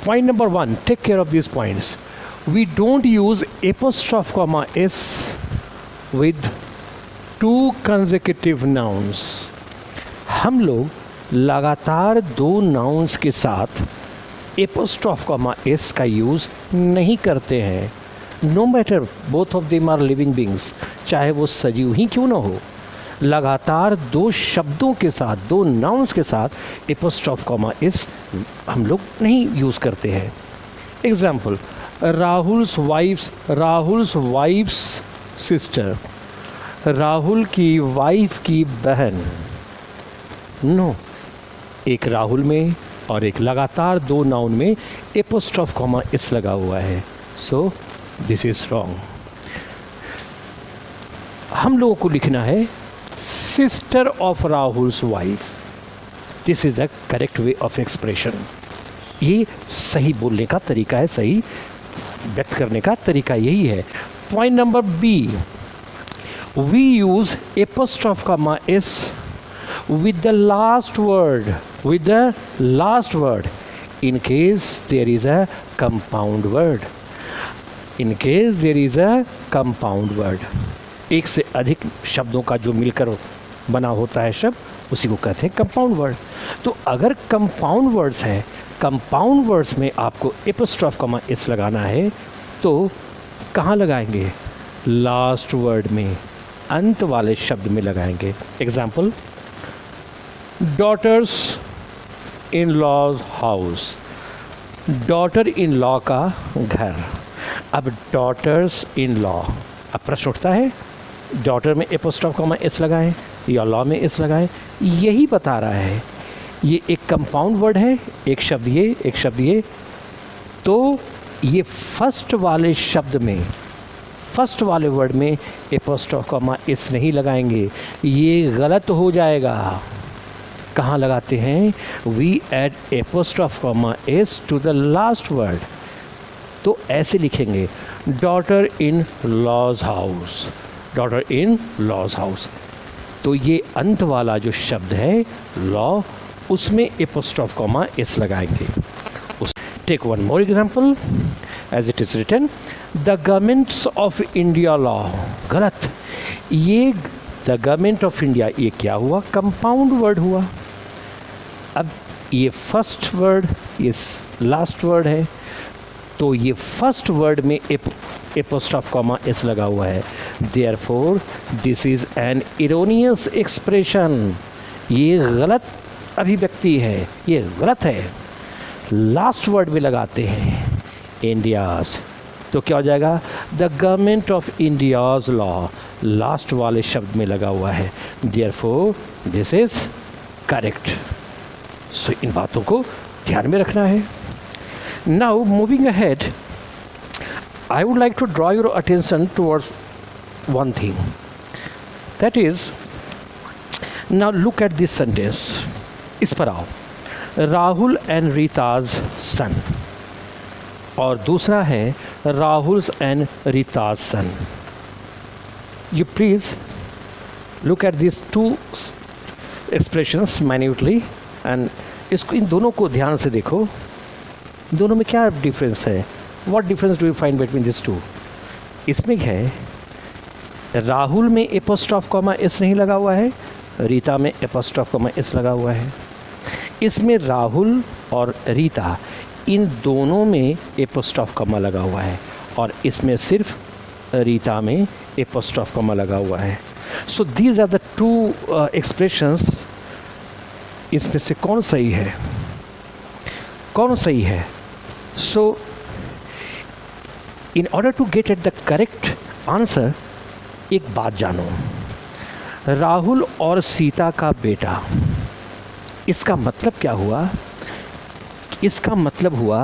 Point number 1, take care of these points. We don't use apostrophe comma s with two consecutive nouns. हम लोग लगातार दो nouns के साथ apostrophe comma s का यूज़ नहीं करते हैं. No matter both of them are living beings, चाहे वो सजीव ही क्यों ना हो, लगातार दो शब्दों के साथ, दो नाउन्स के साथ एपोस्ट्रॉफ कॉमा इस हम लोग नहीं यूज़ करते हैं. Example, Rahul's wife's sister, Rahul की वाइफ की बहन. नो, एक राहुल में और एक लगातार दो नाउन में एपोस्ट्रॉफ कॉमा इस लगा हुआ है. So this is wrong. हम लोगों को लिखना है sister of Rahul's wife. This is the correct way of expression. ये सही बोलने का तरीका है, सही व्यक्त करने का तरीका यही है. Point number B, we use apostrophe comma S with the last word in case there is a compound word. एक से अधिक शब्दों का जो मिलकर बना होता है शब्द, उसी को कहते हैं कंपाउंड वर्ड. तो अगर कंपाउंड वर्ड्स हैं, कंपाउंड वर्ड्स में आपको एपोस्ट्रॉफ कॉमा एस लगाना है तो कहाँ लगाएंगे? लास्ट वर्ड में, अंत वाले शब्द में लगाएंगे. Example, daughter's in law's house, daughter in law का घर. अब डॉटर्स इन लॉ, अब प्रश्न उठता है डॉटर में एपोस्ट्रॉफ कॉमा एस लगाएं या लॉ में एस लगाएं. यही बता रहा है ये एक कंपाउंड वर्ड है, एक शब्द ये, एक शब्द ये. तो ये फर्स्ट वाले शब्द में, फर्स्ट वाले वर्ड में एपोस्ट्रॉफ कॉमा एस नहीं लगाएंगे, ये गलत हो जाएगा. कहाँ लगाते हैं? We add apostrophe comma S to the last word. तो ऐसे लिखेंगे, daughter in law's house, daughter in law's house. तो ये अंत वाला जो शब्द है लॉ, उसमें एपोस्ट्रॉफ कॉमा एस लगाएंगे. Take one more example as it is written, the government's of India law. गलत. ये द गवर्नमेंट ऑफ इंडिया, ये क्या हुआ? कंपाउंड वर्ड हुआ. अब ये फर्स्ट वर्ड, ये लास्ट वर्ड है, तो ये फर्स्ट वर्ड में एपोस्ट्रॉफ कॉमा एस लगा हुआ है. Therefore this is an erroneous expression. ये गलत अभिव्यक्ति है, ये गलत है. लास्ट वर्ड में लगाते हैं इंडियाज़, तो क्या हो जाएगा? The government of India's law, last वाले शब्द में लगा हुआ है. Therefore this is correct. So इन बातों को ध्यान में रखना है. Now moving ahead, I would like to draw your attention towards one thing. That is, now look at this sentence. इस पर आओ. राहुल एंड रीताज सन, और दूसरा है Rahul's and Rita's son. You please look at these two expressions minutely and इसको, इन दोनों को ध्यान से देखो. दोनों में क्या डिफरेंस है? What difference do you find between this two? इसमें है, राहुल में एपोस्ट्रॉफ कॉमा एस नहीं लगा हुआ है, रीता में एपोस्ट्रॉफ कॉमा एस लगा हुआ है. इसमें राहुल और रीता, इन दोनों में एपोस्ट्रॉफ कॉमा लगा हुआ है, और इसमें सिर्फ रीता में एपोस्ट्रॉफ कॉमा लगा हुआ है. So these are the two expressions. इसमें से कौन सही है, कौन सही है? So in order to get at the correct answer, एक बात जानो, राहुल और सीता का बेटा, इसका मतलब क्या हुआ? इसका मतलब हुआ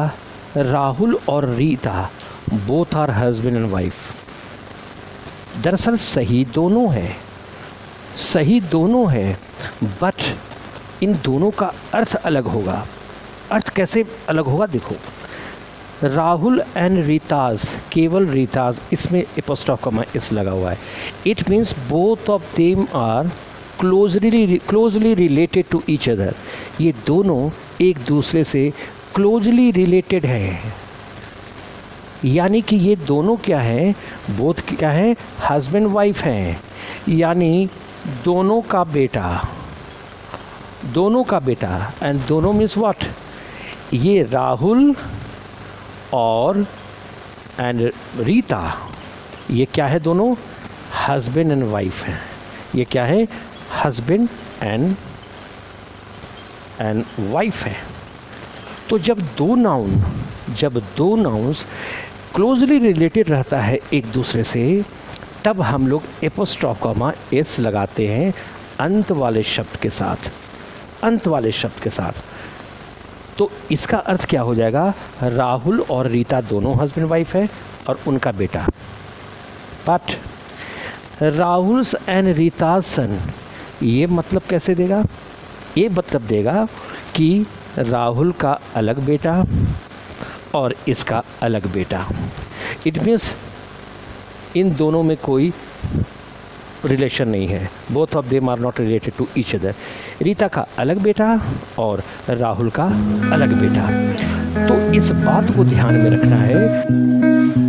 राहुल और Rita both are husband and wife. दरअसल सही दोनों है, सही दोनों है, बट इन दोनों का अर्थ अलग होगा. अर्थ कैसे अलग होगा? देखो, राहुल एंड रीताज, केवल रीताज, इसमें एपोस्ट्रॉफ कॉमा एस लगा हुआ है. It means both of them are closely related to each other. ये दोनों एक दूसरे से क्लोजली रिलेटेड है, यानी कि ये दोनों क्या हैं, बोथ क्या है, हस्बैंड वाइफ हैं, यानी दोनों का बेटा, दोनों का बेटा। एंड दोनों मीन्स व्हाट, ये राहुल और एंड रीता, ये क्या है, दोनों हस्बैंड एंड वाइफ हैं। ये क्या है, हस्बैंड एंड वाइफ है। तो जब दो नाउन्स क्लोजली रिलेटेड रहता है एक दूसरे से, तब हम लोग एपोस्ट्रोफ कॉमा एस लगाते हैं अंत वाले शब्द के साथ, अंत वाले शब्द के साथ। तो इसका अर्थ क्या हो जाएगा, राहुल और रीता दोनों हस्बैंड वाइफ है और उनका बेटा। बट राहुल्स एंड रीता सन, ये मतलब कैसे देगा, ये मतलब देगा कि राहुल का अलग बेटा और इसका अलग बेटा। इट मीन्स इन दोनों में कोई रिलेशन नहीं है, both of them are not related to each other. Rita का अलग बेटा और राहुल का अलग बेटा। तो इस बात को ध्यान में रखना है।